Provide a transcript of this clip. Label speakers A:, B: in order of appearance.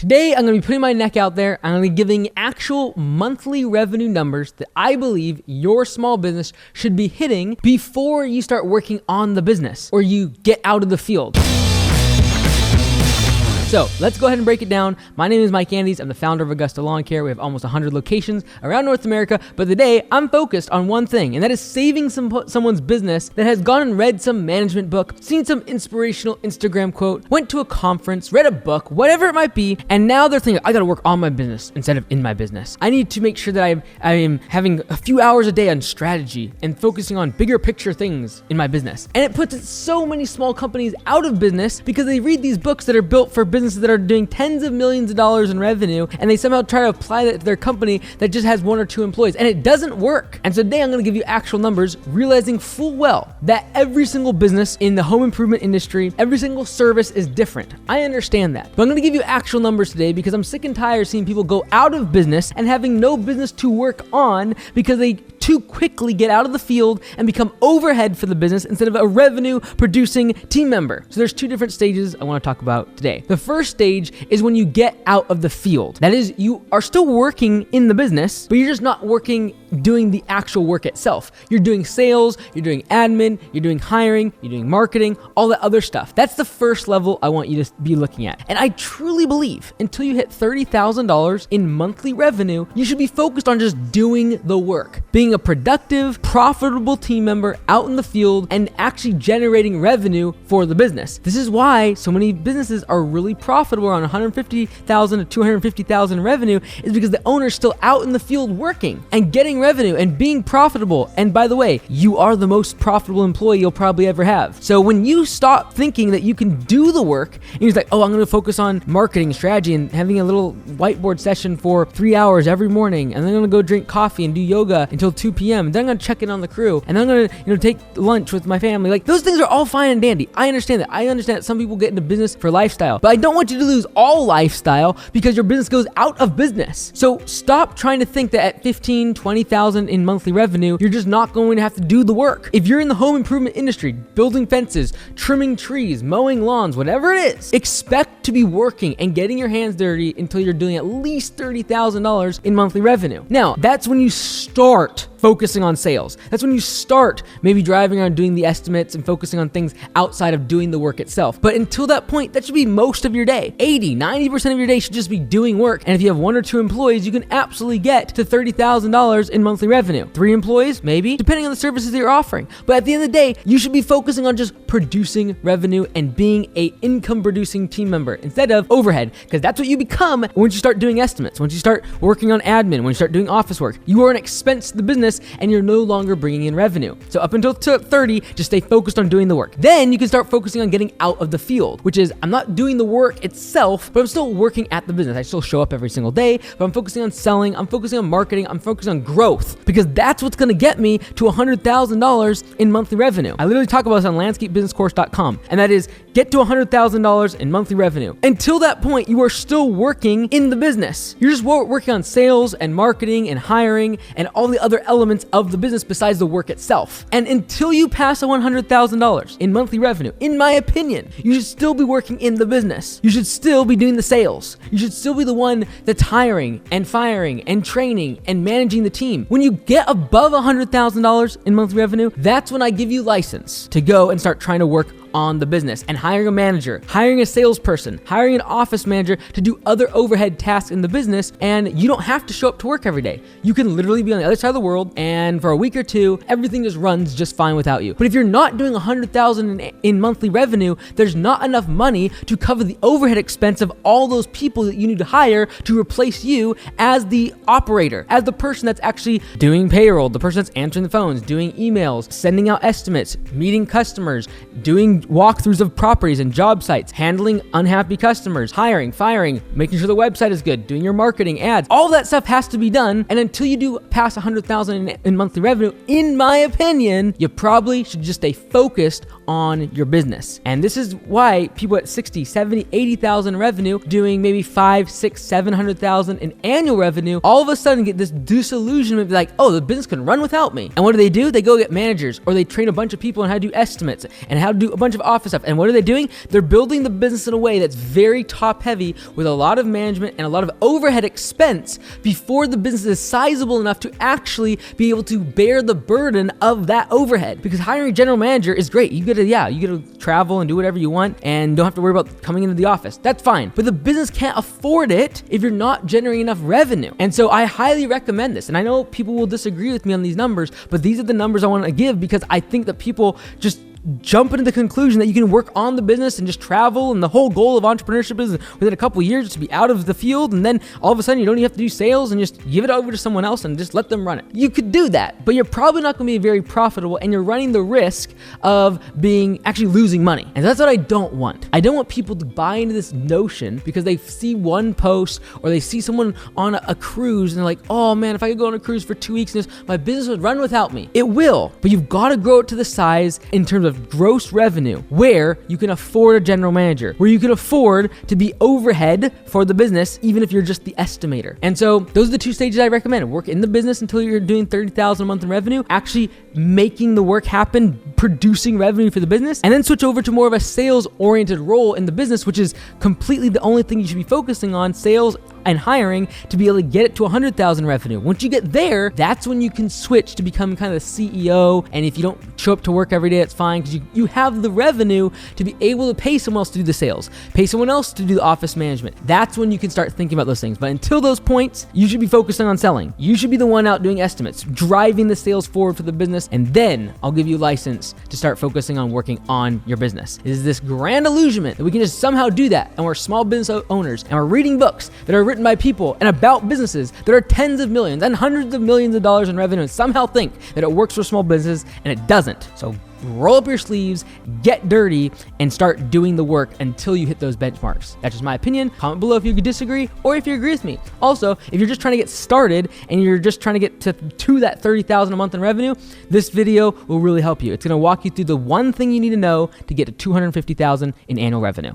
A: Today, I'm going to be putting my neck out there. I'm going to be giving actual monthly revenue numbers that I believe your small business should be hitting before you start working on the business or you get out of the field. So let's go ahead and break it down. My name is Mike Andes. I'm the founder of Augusta Lawn Care. We have almost 100 locations around North America. But today I'm focused on one thing, and that is saving someone's business that has gone and read some management book, seen some inspirational Instagram quote, went to a conference, read a book, whatever it might be. And now they're thinking, I got to work on my business instead of in my business. I need to make sure that I am having a few hours a day on strategy and focusing on bigger picture things in my business. And it puts so many small companies out of business because they read these books that are built for businesses that are doing tens of millions of dollars in revenue, and they somehow try to apply that to their company that just has 1 or 2 employees, and it doesn't work. And so today I'm going to give you actual numbers, realizing full well that every single business in the home improvement industry, every single service is different. I understand that, but I'm going to give you actual numbers today because I'm sick and tired of seeing people go out of business and having no business to work on because they too quickly get out of the field and become overhead for the business instead of a revenue producing team member. So there's 2 different stages I want to talk about today. The first stage is when you get out of the field. That is, you are still working in the business, but you're just not working doing the actual work itself. You're doing sales, you're doing admin, you're doing hiring, you're doing marketing, all that other stuff. That's the first level I want you to be looking at. And I truly believe until you hit $30,000 in monthly revenue, you should be focused on just doing the work, being a productive, profitable team member out in the field and actually generating revenue for the business. This is why so many businesses are really profitable around $150,000 to $250,000 revenue, is because the owner's still out in the field working and getting revenue and being profitable. And by the way, you are the most profitable employee you'll probably ever have. So when you stop thinking that you can do the work and you're like, oh, I'm going to focus on marketing strategy and having a little whiteboard session for 3 hours every morning, and then I'm going to go drink coffee and do yoga until 2 p.m. and then I'm going to check in on the crew, and then I'm going to take lunch with my family. Like, those things are all fine and dandy. I understand that. I understand that some people get into business for lifestyle, but I don't want you to lose all lifestyle because your business goes out of business. So stop trying to think that at 15, 20,000 in monthly revenue, you're just not going to have to do the work. If you're in the home improvement industry, building fences, trimming trees, mowing lawns, whatever it is, expect to be working and getting your hands dirty until you're doing at least $30,000 in monthly revenue. Now, that's when you start focusing on sales. That's when you start maybe driving around doing the estimates and focusing on things outside of doing the work itself. But until that point, that should be most of your day. 80, 90% of your day should just be doing work. And if you have 1 or 2 employees, you can absolutely get to $30,000 in monthly revenue. 3 employees, maybe, depending on the services that you're offering. But at the end of the day, you should be focusing on just producing revenue and being a income producing team member instead of overhead, because that's what you become once you start doing estimates, once you start working on admin, when you start doing office work. You are an expense to the business and you're no longer bringing in revenue. So up until 30, just stay focused on doing the work. Then you can start focusing on getting out of the field, which is, I'm not doing the work itself, but I'm still working at the business. I still show up every single day, but I'm focusing on selling, I'm focusing on marketing, I'm focusing on growth, because that's what's going to get me to $100,000 in monthly revenue. I literally talk about this on landscapebusinesscourse.com, and that is get to $100,000 in monthly revenue. Until that point, you are still working in the business. You're just working on sales and marketing and hiring and all the other elements of the business besides the work itself. And until you pass $100,000 in monthly revenue, in my opinion, you should still be working in the business. You should still be doing the sales. You should still be the one that's hiring and firing and training and managing the team. When you get above $100,000 in monthly revenue, that's when I give you license to go and start trying to work on the business and hiring a manager, hiring a salesperson, hiring an office manager to do other overhead tasks in the business. And you don't have to show up to work every day. You can literally be on the other side of the world, and for a week or 2, everything just runs just fine without you. But if you're not doing $100,000 in monthly revenue, there's not enough money to cover the overhead expense of all those people that you need to hire to replace you as the operator, as the person that's actually doing payroll, the person that's answering the phones, doing emails, sending out estimates, meeting customers, doing walkthroughs of properties and job sites, handling unhappy customers, hiring, firing, making sure the website is good, doing your marketing, ads. All that stuff has to be done. And until you do pass $100,000 in monthly revenue, in my opinion, you probably should just stay focused on your business. And this is why people at 60, 70, 80,000 revenue doing maybe 5, 6, 700,000 in annual revenue, all of a sudden get this disillusionment, like, oh, the business can run without me. And what do? They go get managers, or they train a bunch of people on how to do estimates and how to do a bunch of office stuff. And what are they doing? They're building the business in a way that's very top heavy with a lot of management and a lot of overhead expense before the business is sizable enough to actually be able to bear the burden of that overhead. Because hiring a general manager is great. You get to travel and do whatever you want and don't have to worry about coming into the office. That's fine. But the business can't afford it if you're not generating enough revenue. And so I highly recommend this. And I know people will disagree with me on these numbers, but these are the numbers I want to give because I think that people just jump into the conclusion that you can work on the business and just travel, and the whole goal of entrepreneurship is within a couple of years to be out of the field, and then all of a sudden you don't even have to do sales and just give it over to someone else and just let them run it. You could do that, but you're probably not going to be very profitable, and you're running the risk of being actually losing money. And that's what I don't want. I don't want people to buy into this notion because they see one post or they see someone on a cruise and they're like, oh man, if I could go on a cruise for 2 weeks, my business would run without me. It will, but you've got to grow it to the size in terms of gross revenue where you can afford a general manager, where you can afford to be overhead for the business, even if you're just the estimator. And so those are the two stages I recommend. Work in the business until you're doing 30,000 a month in revenue, actually making the work happen, producing revenue for the business, and then switch over to more of a sales oriented role in the business, which is completely the only thing you should be focusing on, sales and hiring, to be able to get it to 100,000 revenue. Once you get there, that's when you can switch to become kind of the CEO. And if you don't show up to work every day, it's fine because you have the revenue to be able to pay someone else to do the sales, pay someone else to do the office management. That's when you can start thinking about those things. But until those points, you should be focusing on selling. You should be the one out doing estimates, driving the sales forward for the business, and then I'll give you license to start focusing on working on your business. It is this grand illusionment that we can just somehow do that, and we're small business owners, and we're reading books that are written by people and about businesses that are tens of millions and hundreds of millions of dollars in revenue, and somehow think that it works for small business, and it doesn't. So roll up your sleeves, get dirty, and start doing the work until you hit those benchmarks. That's just my opinion. Comment below if you disagree or if you agree with me. Also, if you're just trying to get started and you're just trying to get to that 30,000 a month in revenue, this video will really help you. It's going to walk you through the one thing you need to know to get to 250,000 in annual revenue.